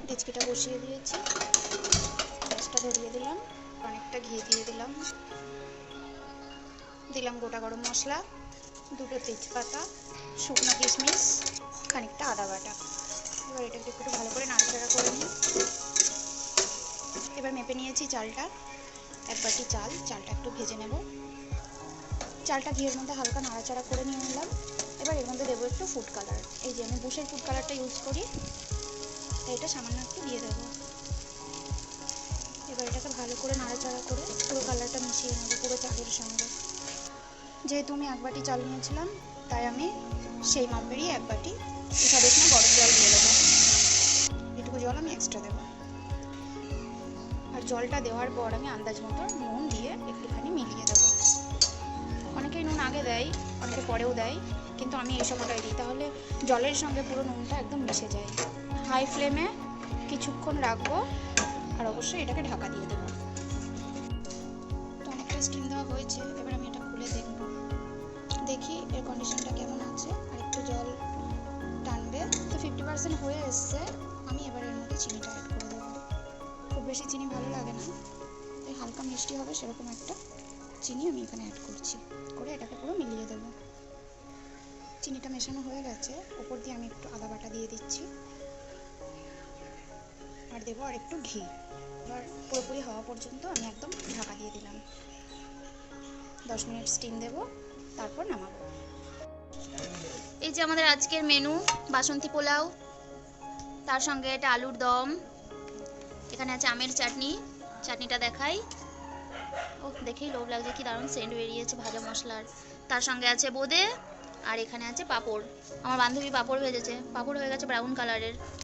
ডেচকিটা বসিয়ে দিয়েছি, গ্যাসটা ধরিয়ে দিলাম, অনেকটা ঘি দিয়ে দিলাম, দিলাম গোটা গরম মশলা, দুটো তেজপাতা, শুকনো কিশমিশ, খানিকটা আদা বাটা। এবার এটাকে একটু ভালো করে নাড়াচাড়া করে নিই। এবার মেপে নিয়েছি চালটা, 1 বাটি চাল, চালটা একটু ভেজে নেব। চালটা ঘিয়ের মধ্যে হালকা নাড়াচাড়া করে নিয়ে নিলাম। এবার এর মধ্যে দেবো একটু ফুড কালার, এই যে আমি বুশের ফুড কালারটা ইউজ করি, তাই এটা সামান্য একটু দিয়ে দেবো। এবার এটাকে ভালো করে নাড়াচাড়া করে পুরো কালারটা মিশিয়ে নেবো পুরো চালের সঙ্গে। যেহেতু আমি 1 বাটি চাল নিয়েছিলাম, তাই আমি সেই মাপেরই 1 বাটি হিসাবে গরম জল দিয়ে দেবো। এটুকু জল আমি এক্সট্রা দেবো। আর জলটা দেওয়ার পর আমি আন্দাজ মতো নুন দিয়ে একটুখানি মিলিয়ে দেবো। অনেকেই নুন আগে দেয়, অনেকে পরেও দেয়, কিন্তু আমি এই সময়টাই দিই, তাহলে জলের সঙ্গে পুরো নুনটা একদম মিশে যায়। হাই ফ্লেমে কিছুক্ষণ রাখবো, আর অবশ্যই এটাকে ঢাকা দিয়ে দেবো। তো অনেকটা স্টিম দেওয়া হয়েছে, এবার আমি এটা খুলে দেখবো, দেখি এর কন্ডিশনটা কেমন আছে। আর একটু জল টানবে, তো 50% হয়ে এসছে। আমি এবার এর মধ্যে চিনিটা অ্যাড করে দেবো। খুব বেশি চিনি ভালো লাগে না, তাই হালকা মিষ্টি হবে সেরকম একটা চিনি আমি এখানে অ্যাড করছি, করে এটাকে পুরো মিলিয়ে দেবো। চিনিটা মেশানো হয়ে গেছে, উপর দিয়ে আমি একটু আদা বাটা দিয়ে দিচ্ছি, আর দেবো আর একটু ঘি। এবার পুরোপুরি হওয়া পর্যন্ত আমি একদম ঢাকা দিয়ে দিলাম। 10 মিনিট স্টিম দেবো, তারপর নামাবো। এই যে আমাদের আজকের মেনু, বাসন্তী পোলাও, তার সঙ্গে এটা আলুর দম, এখানে আছে আমের চাটনি, চাটনিটা দেখাই। ও দেখেই লোভ লাগছে, কি দারুণ সেন্ট বেরিয়েছে ভাজা মশলার। তার সঙ্গে আছে বোঁদে, আর এখানে আছে পাঁপড়। আমার বান্ধবী পাঁপড় ভেজেছে, পাঁপড় হয়ে গেছে ব্রাউন কালারের।